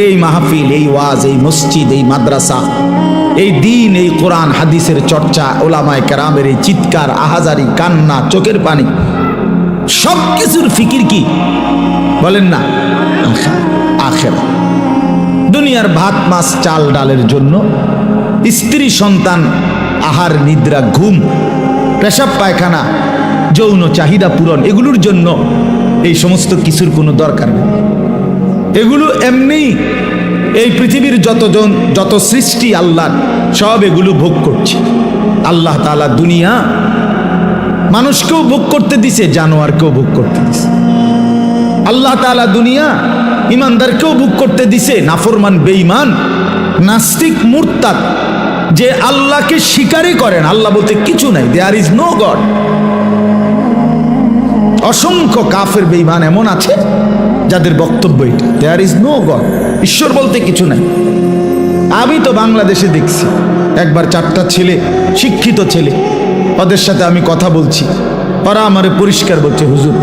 এই মাহফিল, এই ওয়াজ, এই মসজিদ, এই মাদ্রাসা, এই দিন, এই কোরআন হাদিসের চর্চা, ওলামায়ে কেরামের এই চিৎকার, আহাজারি, কান্না, চোখের পানি, সব কিছুর ফিকির কি বলেন না? আখিরাত। দুনিয়ার ভাত মাছ চাল ডালের জন্য, স্ত্রী সন্তান, আহার নিদ্রা, ঘুম, পেশাব পায়খানা, যৌন চাহিদা পূরণ, এগুলোর জন্য এই সমস্ত কিছুর কোনো দরকার নেই। এগুলো এমনি এই পৃথিবীর যত সৃষ্টি আল্লাহর, সব এগুলো ভোগ করছে। আল্লাহ তাআলা দুনিয়া মানুষকেও ভোগ করতে দিছে, জানোয়ারকেও ভোগ করতে দিছে। আল্লাহ তাআলা দুনিয়া ইমানদারকেও ভোগ করতে দিছে, নাফরমান, বেঈমান, নাস্তিক, মুরতাদ, যে আল্লাহকে স্বীকারই করেন, আল্লাহ বলতে কিছু নাই, দেয়ার ইজ নো গড। অসংখ্য কাফের বেঈমান এমন আছে যাদের বক্তব্য এটা, দেয়ার ইজ নো গড, ঈশ্বর বলতে কিছু নাই। আমি তো বাংলাদেশে দেখছি একবার 4টা ছেলে, শিক্ষিত ছেলে, ওদের সাথে আমি কথা বলছি, ওরা আমারে পরিষ্কার বলছে, হুজুর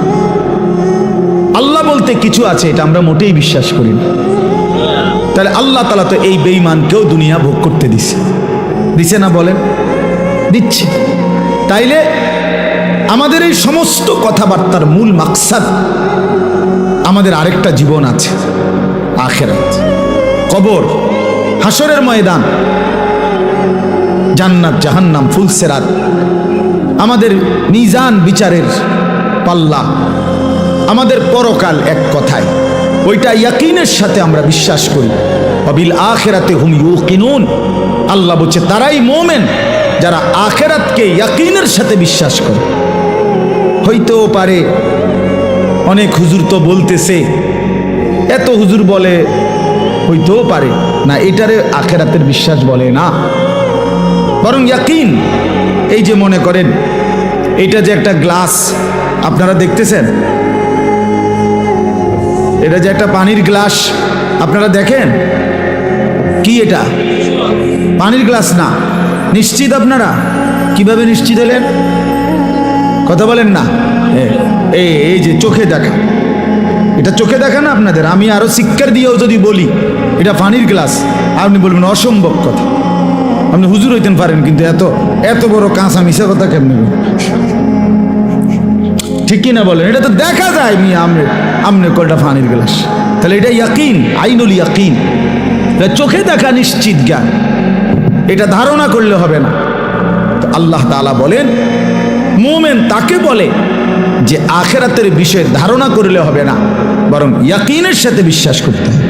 আল্লাহ বলতে কিছু আছে, এটা আমরা মোটেই বিশ্বাস করি না। তাহলে আল্লাহ তাআলা তো এই বেঈমানকেও দুনিয়া ভোগ করতে দিছে না? বলেন, দিচ্ছে। তাইলে আমাদের এই সমস্ত কথাবার্তার মূল মাকসাদ, আমাদের আরেকটা জীবন আছে, আখিরাত, কবর, হাসরের ময়দান, জান্নাত, জাহান্নাম, ফুলসেরাত, আমাদের মিজান, বিচারের পাল্লা, আমাদের পরকাল। এক কথায় ওইটা ইয়াকিনের সাথে আমরা বিশ্বাস করি। ওয়াবিল আখিরাতি হুম ইউকিনুন, আল্লাহ বলছে তারাই মুমিন যারা আখিরাতকে ইয়াকিনের সাথে বিশ্বাস করে। হইতেও পারে অনেক হুজুর তো বলতেছে, এত হুজুর বলে, হইতেও পারে না এটারে আখিরাতের বিশ্বাস বলে না, বরং ইয়াকিন। এই যে মনে করেন এটা যে একটা গ্লাস আপনারা দেখতেছেন, এটা যে একটা পানির গ্লাস আপনারা দেখেন, কি এটা? পানির গ্লাস না। নিশ্চিত আপনারা? কিভাবে নিশ্চিত হলেন? কথা বলেন না। এই যে চোখে দেখা, এটা চোখে দেখা না আপনাদের? আমি আরো শিক্ষার দিয়েও যদি বলি এটা পানির গ্লাস, আপনি বলবেন অসম্ভব কথা, আপনি হুজুর হইতেন পারেন, কিন্তু এত বড় কাঁচা মিশা কথা কেমনি? ঠিক কিনা বলেন? এটা তো দেখা যায়, আমনে কলটা পানির গ্লাস। তাহলে এটা ইয়াকিন, আইনুল ইয়াকিন, চোখে দেখা নিশ্চিত জ্ঞান, এটা ধারণা করলে হবে না। তো আল্লাহ তাআলা বলেন মুমিন তাকে বলে যে আখিরাতের বিষয়ে ধারণা করলে হবে না, বরং ইয়াকিনের সাথে বিশ্বাস করতে হবে।